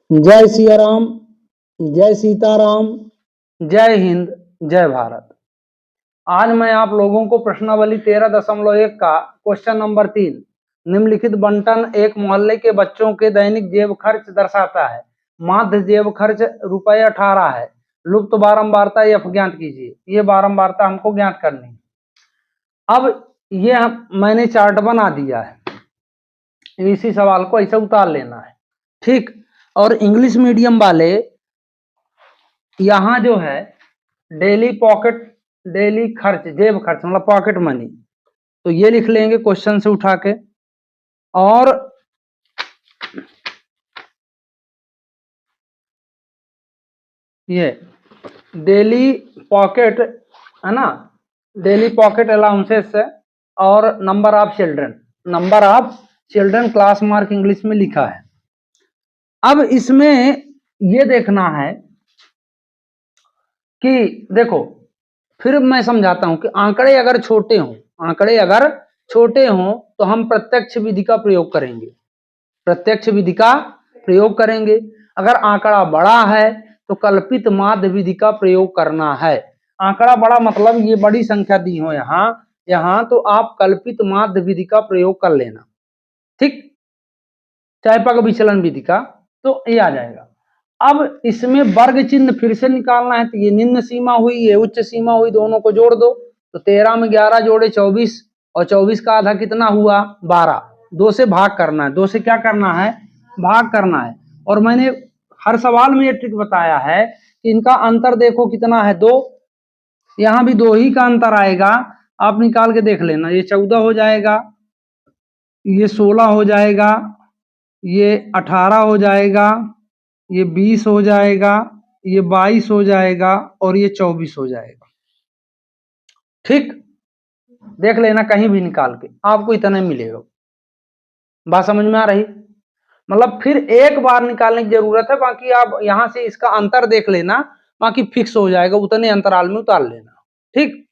जय सिया राम, जय सीताराम, जय हिंद, जय भारत। आज मैं आप लोगों को प्रश्नावली 13.1 का क्वेश्चन नंबर 3 निम्नलिखित बंटन एक मोहल्ले के बच्चों के दैनिक जेब खर्च दर्शाता है। माध्य जेब खर्च ₹18 है। लुप्त बारंबारता यह ज्ञात कीजिए। ये बारंबारता हमको ज्ञात करनी है। अब ये मैंने चार्ट बना दिया है, इसी सवाल को ऐसे उतार लेना है, ठीक। और इंग्लिश मीडियम वाले यहां जो है डेली खर्च, जेब खर्च मतलब पॉकेट मनी, तो ये लिख लेंगे क्वेश्चन से उठा के। और ये डेली पॉकेट है ना, डेली पॉकेट अलाउंसेस है। और number of children class mark English में लिखा है। अब इसमें ये देखना है कि देखो, फिर मैं समझाता हूं कि आंकड़े अगर छोटे हों तो हम प्रत्यक्ष विधि का प्रयोग करेंगे। अगर आंकड़ा बड़ा है तो कल्पित माध्य विधि का प्रयोग करना है। आंकड़ा बड़ा मतलब ये बड़ी संख्या दी हो यहाँ तो आप कल्पित माध्य विधि का प्रयोग कर लेना, ठीक। चायपक विचलन विधि का तो ये आ जाएगा। अब इसमें वर्ग चिन्ह फिर से निकालना है, तो ये निम्न सीमा हुई, ये उच्च सीमा हुई, दोनों को जोड़ दो तो 13 में 11 जोड़े 24, और 24 का आधा कितना हुआ 12। 2 से भाग करना है, 2 से क्या करना है, भाग करना है। और मैंने हर सवाल में ये ट्रिक बताया है कि इनका अंतर देखो कितना है, 2। यहाँ भी 2 ही का अंतर आएगा, आप निकाल के देख लेना। ये 14 हो जाएगा, ये 16 हो जाएगा, ये 18 हो जाएगा, ये 20 हो जाएगा, ये 22 हो जाएगा, और ये 24 हो जाएगा, ठीक। देख लेना कहीं भी निकाल के, आपको इतना मिलेगा। बात समझ में आ रही? मतलब फिर एक बार निकालने की जरूरत है, बाकी आप यहां से इसका अंतर देख लेना, बाकी फिक्स हो जाएगा, उतने अंतराल में उतार लेना, ठीक।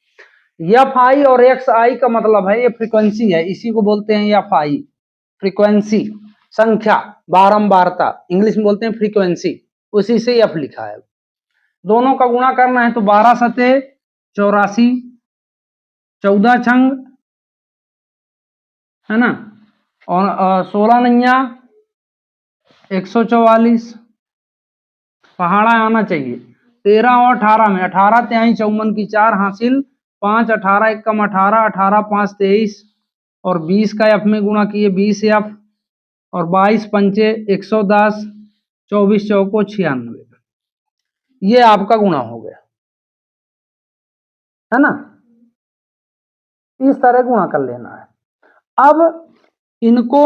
एफ आई और एक्स आई का मतलब है ये फ्रीक्वेंसी है, इसी को बोलते हैं एफ आई, फ्रीक्वेंसी, संख्या, बारंबारता, इंग्लिश में बोलते हैं फ्रीक्वेंसी, उसी से एफ लिखा है। दोनों का गुणा करना है तो 12 सते 84, 14 छंग है ना, और 16 नैया 144, पहाड़ा आना चाहिए। 13 और 18 में 18 त्याई 54 की 4 हासिल, 5 18 1 कम 18, 18 5 23, और 20 का एफ में गुणा किए 20 एफ, और 22 पंचे 110, 24 चौको 96। ये आपका गुणा हो गया है ना, इस तरह गुणा कर लेना है। अब इनको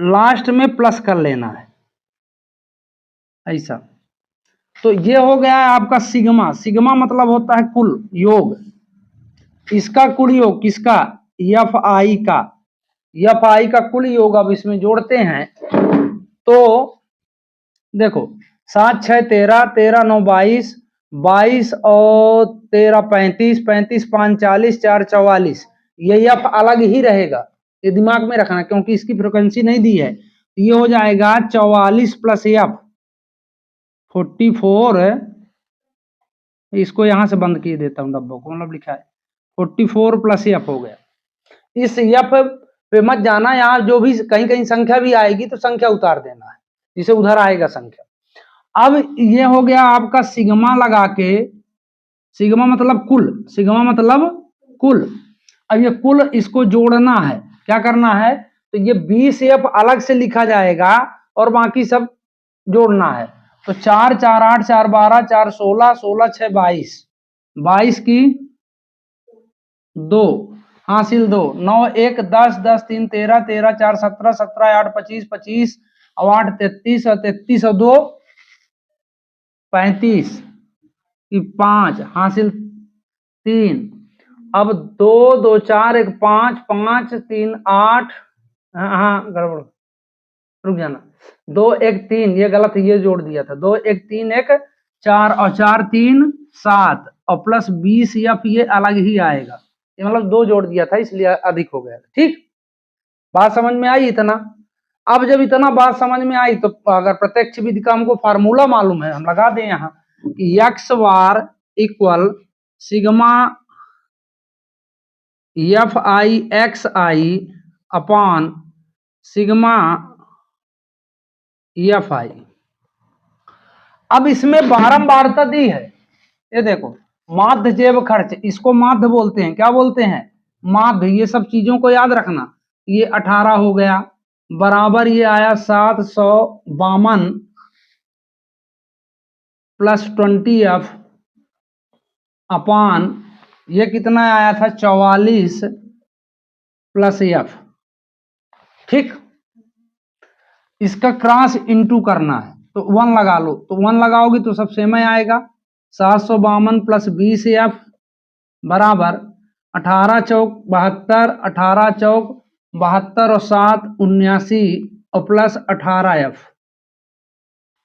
लास्ट में प्लस कर लेना है ऐसा। तो ये हो गया है आपका सिग्मा। सिग्मा मतलब होता है कुल योग, इसका कुल योग किसका, एफ आई का, एफ आई का कुल योग। अब इसमें जोड़ते हैं तो देखो 7 6 13, 13 9 22, 22 और 13 35, 35 5 40, 4 44। ये एफ अलग ही रहेगा, ये दिमाग में रखना, क्योंकि इसकी फ्रिक्वेंसी नहीं दी है। ये हो जाएगा 44 प्लस एफ 44, इसको यहां से बंद किए देता हूं डब्बों को, मतलब लिखा है 44 प्लस एफ हो गया। इस एफ पे मत जाना, यहाँ जो भी कहीं संख्या भी आएगी तो संख्या उतार देना है, जिसे उधर आएगा संख्या। अब ये हो गया आपका सिग्मा लगा के, सिग्मा मतलब कुल। अब ये कुल इसको जोड़ना है, क्या करना है, तो ये 20 एफ अलग से लिखा जाएगा और बाकी सब जोड़ना है। तो 4 4 8 4 12, 4 16, 16 6 22, 22 की 2 हासिल 2, 9 1 10, 10 3 13, 13 4 17, 17 8 25, 25 और 8 33, और 33 और 2 35 की 5 हासिल 3। अब 2 2 4 1 5, 5 3 8, हाँ गड़बड़, रुक जाना, 2 1 3, ये गलत, ये जोड़ दिया था, 2 1 3 1 4, और 4 3 7, और प्लस 20 एफ ये अलग ही आएगा, ये मतलब 2 जोड़ दिया था इसलिए अधिक हो गया, ठीक। बात समझ में आई इतना। अब जब इतना बात समझ में आई तो अगर प्रत्यक्ष विधि का हमको फार्मूला मालूम है, हम लगा दें यहाँ कि एक्स बार इक्वल सिग्मा एफ आई एक्स आई अपॉन सिग्मा एफ आई। अब इसमें बारंबारता दी है, ये देखो माध्य जैव खर्च, इसको माध्य बोलते हैं। क्या बोलते हैं? माध्य। ये सब चीजों को याद रखना। ये 18 हो गया, बराबर ये आया 752 प्लस 20F अपान ये कितना आया था 44 प्लस F। ठीक, इसका क्रॉस इंटू करना है तो 1 लगा लो, तो 1 लगाओगे तो सब सेम ही आएगा। 752 प्लस 20F बराबर 18 चौक 72, 18 चौक 72 और 7 79 और प्लस 18F।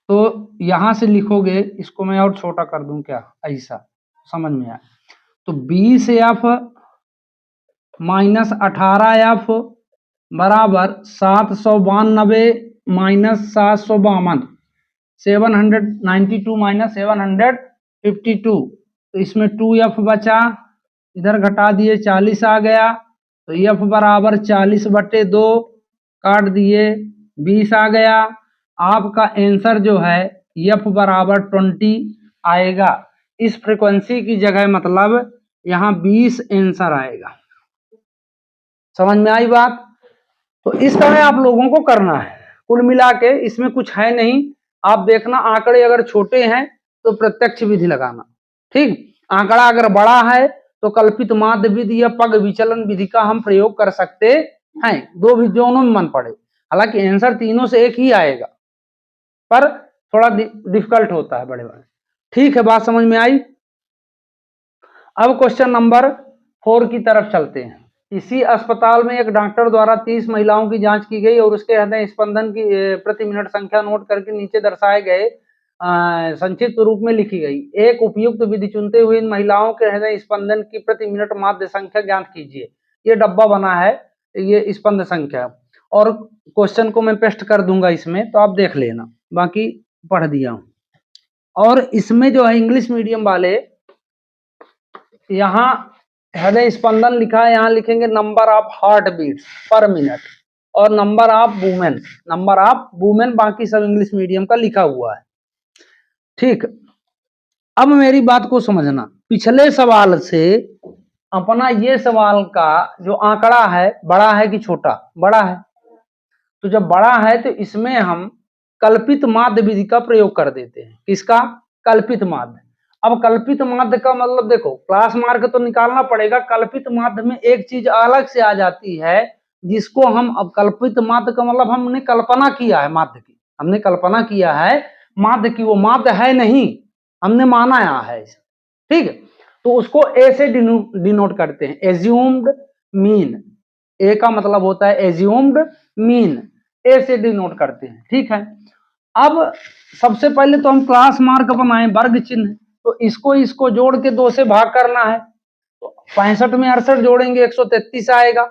तो यहां से लिखोगे, इसको मैं और छोटा कर दूं क्या, ऐसा समझ में आए तो 20F माइनस 18F बराबर 792 माइनस 752, 792 माइनस 752। तो इसमें 2F बचा, इधर घटा दिए 40 आ गया, तो F बराबर 40/2 काट दिए 20 आ गया। आपका आंसर जो है F बराबर 20 आएगा। इस फ्रीक्वेंसी की जगह मतलब यहाँ 20 आंसर आएगा। समझ में आई बात? तो इस तरह आप लोगों को करना है। कुल मिला के इसमें कुछ है नहीं, आप देखना आंकड़े अगर छोटे हैं तो प्रत्यक्ष विधि लगाना। ठीक, आंकड़ा अगर बड़ा है तो कल्पित माध्य विधि या पग विचलन विधि का हम प्रयोग कर सकते हैं, दो भी दोनों में मन पड़े। हालांकि आंसर तीनों से एक ही आएगा, पर थोड़ा डिफिकल्ट होता है बड़े बड़े। ठीक है, बात समझ में आई? अब क्वेश्चन नंबर 4 की तरफ चलते हैं। इसी अस्पताल में एक डॉक्टर द्वारा 30 महिलाओं की जांच की गई और उसके हृदय स्पंदन की प्रति मिनट संख्या नोट करके नीचे दर्शाए गए संक्षिप्त रूप में लिखी गई। एक उपयुक्त विधि चुनते हुए इन महिलाओं के हृदय स्पंदन की प्रति मिनट माध्य संख्या ज्ञात कीजिए। ये डब्बा बना है, ये स्पंद संख्या, और क्वेश्चन को मैं पेस्ट कर दूंगा इसमें, तो आप देख लेना, बाकी पढ़ दिया हूं। और इसमें जो है इंग्लिश मीडियम वाले, यहाँ हृदय स्पंदन लिखा है, यहाँ लिखेंगे number of heart beats per minute और नंबर ऑफ वुमेन, बाकी सब इंग्लिश मीडियम का लिखा हुआ है। ठीक, अब मेरी बात को समझना। पिछले सवाल से अपना ये सवाल का जो आंकड़ा है, बड़ा है कि छोटा? बड़ा है। तो जब बड़ा है तो इसमें हम कल्पित माध्य विधि का प्रयोग कर देते हैं। किसका? कल्पित माध्य। अब कल्पित माध्य का मतलब देखो, क्लास मार्क तो निकालना पड़ेगा। कल्पित माध्य में एक चीज अलग से आ जाती है, जिसको हम, अब कल्पित माध्य का मतलब हमने कल्पना किया है माध्य की, हमने कल्पना किया है माध्य की, वो माध्य है नहीं, हमने माना है। ठीक है, तो उसको ए से डिनोट करते हैं, एज्यूम्ड मीन। ए का मतलब होता है एज्यूम्ड मीन, ए से डिनोट करते हैं। ठीक है, अब सबसे पहले तो हम क्लास मार्क बनाए वर्ग चिन्ह, तो इसको जोड़ के 2 से भाग करना है। तो 65 में 68 जोड़ेंगे 133 आएगा,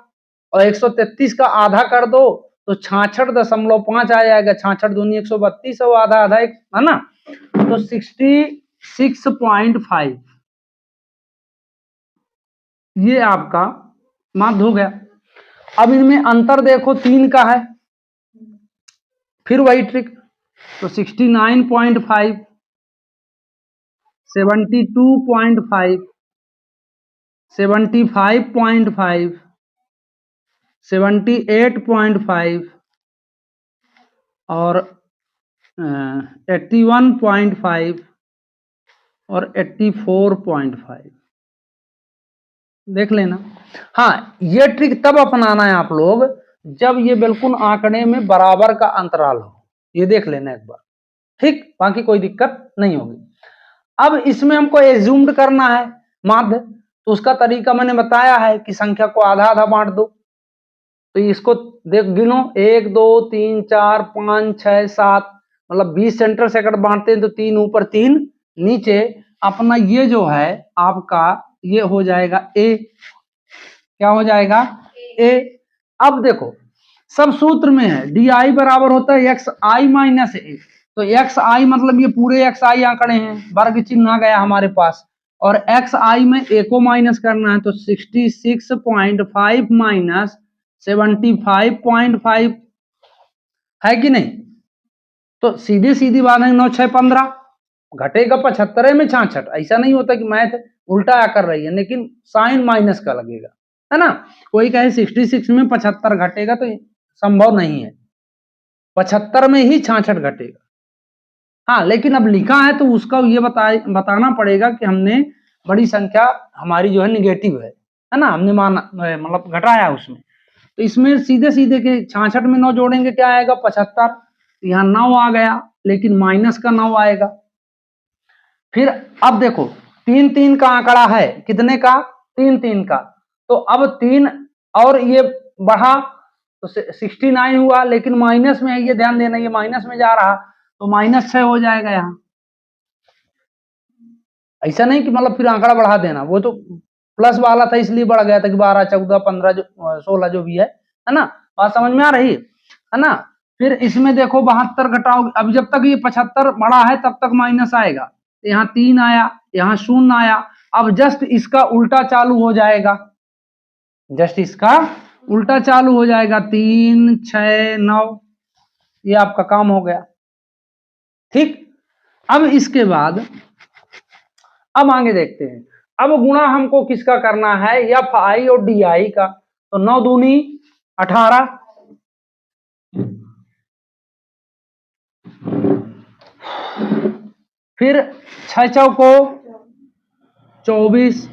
और 133 का आधा कर दो तो 66.5 आ जाएगा। 66 दूनी 132 और आधा आधा एक, है ना? तो 66.5 ये आपका माध्य हो गया। अब इनमें अंतर देखो 3 का है, फिर वही ट्रिक, तो 69.5, 72.5, 75.5, 78.5 और 81.5 और 84.5 देख लेना। हाँ, ये ट्रिक तब अपनाना है आप लोग जब ये बिल्कुल आंकड़े में बराबर का अंतराल हो, ये देख लेना एक बार। ठीक, बाकी कोई दिक्कत नहीं होगी। अब इसमें हमको एज्यूम्ड करना है माध्य, तो उसका तरीका मैंने बताया है कि संख्या को आधा आधा बांट दो। तो इसको देख गिनो, 1 2 3 4 5 6 7, मतलब 20 सेंटर से अगर बांटते हैं तो 3 ऊपर 3 नीचे। अपना ये जो है आपका ये हो जाएगा ए। क्या हो जाएगा? ए। अब देखो सब सूत्र में है। डी आई बराबर होता है एक्स आई माइनस ए। तो एक्स आई मतलब ये पूरे एक्स आई आंकड़े हैं, वर्ग चिन्ह आ गया हमारे पास, और एक्स आई में ए को माइनस करना है, तो 66.5 माइनस 75.5 है कि नहीं। तो सीधी सीधी बात है, 9 6 15 घटेगा 75 में 66। ऐसा नहीं होता कि मैथ उल्टा कर रही है, लेकिन साइन माइनस का लगेगा, है ना। कोई कहे 66 में 75 घटेगा तो संभव नहीं है, 75 में ही 66 घटेगा। हाँ, लेकिन अब लिखा है तो उसका ये बताना पड़ेगा कि हमने बड़ी संख्या हमारी जो है निगेटिव है ना, हमने माना मतलब घटाया उसमें। तो इसमें सीधे सीधे के 66 में 9 जोड़ेंगे क्या आएगा 75, यहाँ 9 आ गया, लेकिन माइनस का 9 आएगा। फिर अब देखो 3 3 का आंकड़ा है, कितने का 3 3 का, तो अब 3 और ये बढ़ा तो 69 हुआ, लेकिन माइनस में है, ये ध्यान देना, ये माइनस में जा रहा तो -6 हो जाएगा यहाँ। ऐसा नहीं कि मतलब फिर आंकड़ा बढ़ा देना, वो तो प्लस वाला था इसलिए बढ़ गया था कि 12 14 15 जो 16 जो भी है ना। बात समझ में आ रही है ना। फिर इसमें देखो 72 घटाओ, अब जब तक ये 75 बड़ा है तब तक माइनस आएगा, यहाँ 3 आया, यहाँ 0 आया। अब जस्ट इसका उल्टा चालू हो जाएगा, जस्ट इसका उल्टा चालू हो जाएगा, 3 6 9, ये आपका काम हो गया। ठीक, अब इसके बाद अब आगे देखते हैं। अब गुणा हमको किसका करना है, एफ आई और डी आई का। तो 9 दूनी 18, फिर 6 चौको 24,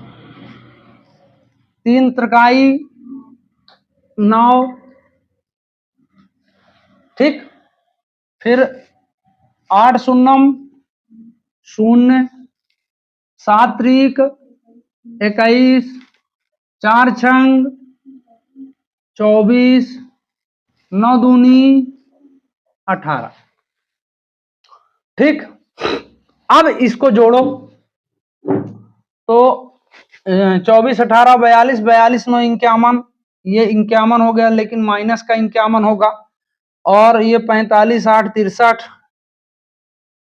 3 त्रिकाई 9, ठीक। फिर 8 शून्यम 0, 7 त्रिक 21, 4 छंग 24, 9 दूनी 18, ठीक। अब इसको जोड़ो तो 24 18 42, 42 9 51, ये 51 हो गया, लेकिन माइनस का 51 होगा। और ये 45 8 63,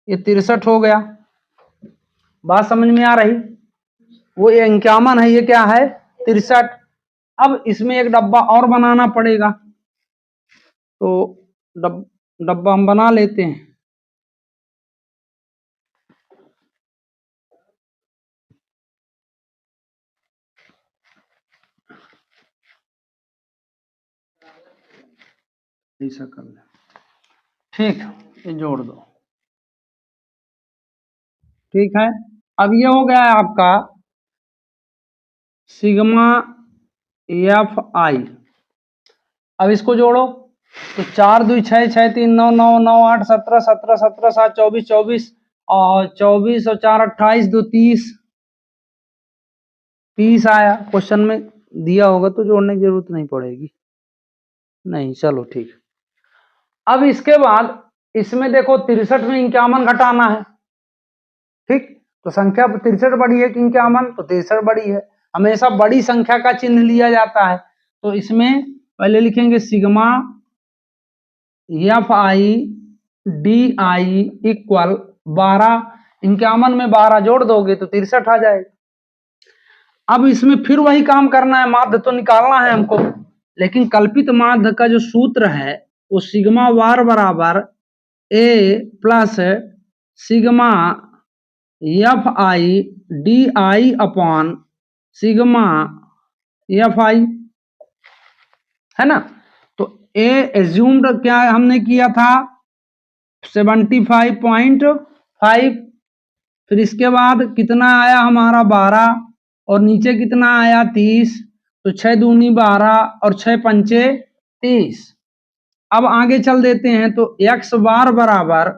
ये 63 हो गया। बात समझ में आ रही, वो ये 51 है, ये क्या है 63। अब इसमें एक डब्बा और बनाना पड़ेगा, तो डब्बा हम बना लेते हैं। ऐसा कर ले, ठीक, ये जोड़ दो, ठीक है। अब ये हो गया है आपका सिग्मा एफ आई। अब इसको जोड़ो तो 4 2 6 6 3 9 9 9 8 17 17 17 7 24 24 और 24 और 4 28 2 30 आया। क्वेश्चन में दिया होगा तो जोड़ने की जरूरत नहीं पड़ेगी, नहीं, चलो ठीक। अब इसके बाद इसमें देखो 63 में 51 घटाना है, ठीक। तो संख्या 63 बड़ी है कि 51, तो 63 बड़ी है। हमेशा बड़ी संख्या का चिन्ह लिया जाता है, तो इसमें पहले लिखेंगे sigma F I D I equal 12, 51 में 12 जोड़ दोगे तो 63 आ जाएगा। अब इसमें फिर वही काम करना है, माध्य तो निकालना है हमको, लेकिन कल्पित माध्य का जो सूत्र है वो सिग्मा वार बराबर A plus sigma F I D I upon sigma F I, है ना। तो ए एज्यूम्ड क्या हमने किया था 75.5, फिर इसके बाद कितना आया हमारा 12, और नीचे कितना आया 30, तो 6 दूनी 12 और 6 पंचे 30। अब आगे चल देते हैं, तो x बार बराबर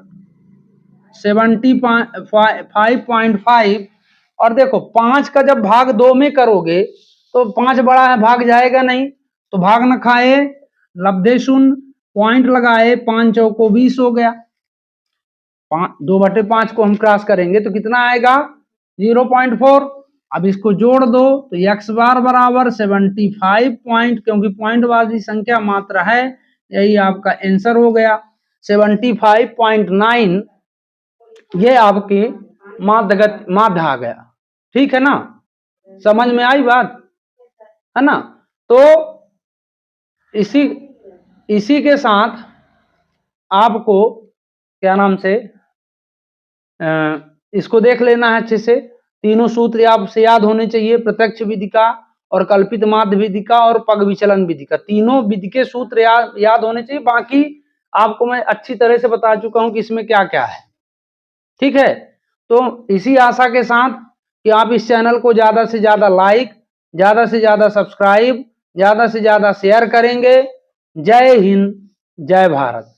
75.5, और देखो 5 का जब भाग 2 में करोगे तो 5 बड़ा है, भाग जाएगा नहीं, तो भाग न खाए लब्धे शून्य, पॉइंट लगाए, 5 चौको 20 हो गया। 2/5 को हम क्रॉस करेंगे तो कितना आएगा 0.4। अब इसको जोड़ दो तो x बार बराबर 75 पॉइंट, क्योंकि पॉइंट वाली संख्या मात्रा है यही आपका आंसर हो गया। 75.9 ये आपकी माध्य आ गया। ठीक है ना, समझ में आई बात, है ना। तो इसी के साथ आपको क्या नाम से इसको देख लेना है अच्छे से। तीनों सूत्र आपसे याद होने चाहिए, प्रत्यक्ष विधि का और कल्पित माध्य विधि का और पग विचलन विधि का। तीनों विधि के सूत्र याद होने चाहिए। बाकी आपको मैं अच्छी तरह से बता चुका हूं कि इसमें क्या क्या है। ठीक है, तो इसी आशा के साथ कि आप इस चैनल को ज्यादा से ज्यादा लाइक, ज्यादा से ज्यादा सब्सक्राइब, ज्यादा से ज्यादा शेयर करेंगे। जय हिंद, जय भारत।